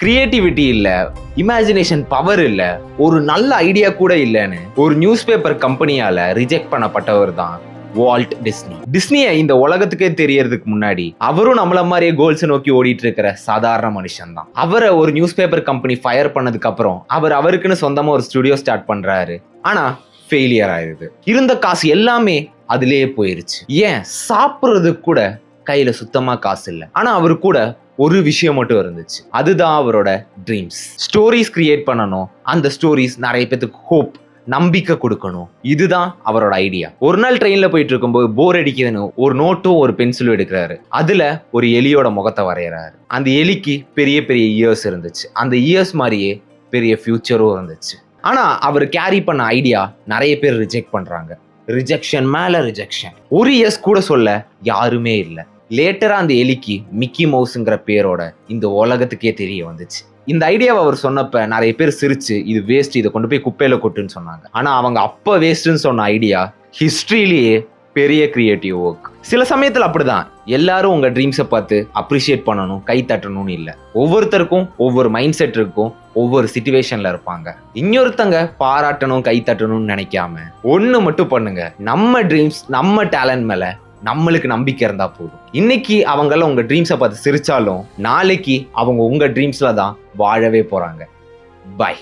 Creativity இல்ல, imagination power இல்ல, ஒரு நல்ல ஐடியா கூட இல்லைன்னு ஒரு நியூஸ் பேப்பர் கம்பெனியால ரிஜெக்ட் பண்ணப்பட்டவர் தான் வால்ட் டிஸ்னி. டிஸ்னியை இந்த உலகத்துக்கே தெரியறதுக்கு முன்னாடி அவரும் நம்மள மாதிரியே கோல்ஸ் நோக்கி ஓடிட்டு இருக்கிற சாதாரண மனுஷன் தான். அவரை ஒரு நியூஸ் பேப்பர் கம்பெனி ஃபயர் பண்ணதுக்கு அப்புறம் அவருக்குன்னு சொந்தமா ஒரு ஸ்டுடியோ ஸ்டார்ட் பண்றாரு. ஆனா ஃபெயிலியர் ஆயிருது. இருந்த காசு எல்லாமே அதுலயே போயிருச்சு. ஏன் சாப்பிடுறதுக்கு கூட கையில சுத்தமா காசு இல்லை. ஆனா அவரு கூட ஒரு விஷயம் மட்டும் இருந்துச்சு. அதுதான் அவரோட ட்ரீம்ஸ். ஸ்டோரிஸ் கிரியேட் பண்ணணும். அந்த ஸ்டோரிஸ் நிறைய பேத்துக்கு ஹோப், நம்பிக்கை கொடுக்கணும். இதுதான் அவரோட ஐடியா. ஒரு நாள் ட்ரெயின்ல போயிட்டு இருக்கும்போது போர் அடிக்குதுன்னு ஒரு நோட்டும் ஒரு பென்சிலும் எடுக்கிறாரு. அதுல ஒரு எலியோட முகத்தை வரைகிறாரு. அந்த எலிக்கு பெரிய பெரிய இயர்ஸ் இருந்துச்சு. அந்த இயர்ஸ் மாதிரியே பெரிய ஃபியூச்சரும் இருந்துச்சு. ஆனா அவர் கேரி பண்ண ஐடியா நிறைய பேர் ரிஜெக்ட் பண்றாங்க. ரிஜெக்ஷன் மேல ரிஜெக்ஷன். ஒரு இயர்ஸ் கூட சொல்ல யாருமே இல்லை. லேட்டரா அந்த எலிக்கு மிக்கி மவுஸ்ங்கிற பேரோட இந்த உலகத்துக்கே தெரிய வந்துச்சு. இந்த ஐடியாவை அவர் சொன்னப்ப நிறைய பேர் சிரிச்சு இது வேஸ்ட், இதை கொண்டு போய் குப்பையில கொட்டுன்னு சொன்னாங்க. ஆனா அவங்க அப்ப வேஸ்ட்னு சொன்ன ஐடியா ஹிஸ்டரியிலேயே பெரிய கிரியேட்டிவ் ஒர்க். சில சமயத்துல அப்படிதான் எல்லாரும் உங்க ட்ரீம்ஸை பார்த்து அப்ரிஷியேட் பண்ணணும், கை தட்டணும்னு இல்லை. ஒவ்வொருத்தருக்கும் ஒவ்வொரு மைண்ட் செட் இருக்கும், ஒவ்வொரு சிச்சுவேஷன்ல இருப்பாங்க. இன்னொருத்தங்க பாராட்டணும், கை தட்டணும்னு நினைக்காம ஒண்ணு மட்டும் பண்ணுங்க. நம்ம ட்ரீம்ஸ், நம்ம டேலண்ட் மேல நம்மளுக்கு நம்பிக்கை இருந்தா போதும். இன்னைக்கு அவங்கெல்லாம் உங்க ட்ரீம்ஸை பார்த்து சிரிச்சாலும் நாளைக்கு அவங்க உங்க ட்ரீம்ஸ்ல தான் வாழவே போறாங்க. பாய்.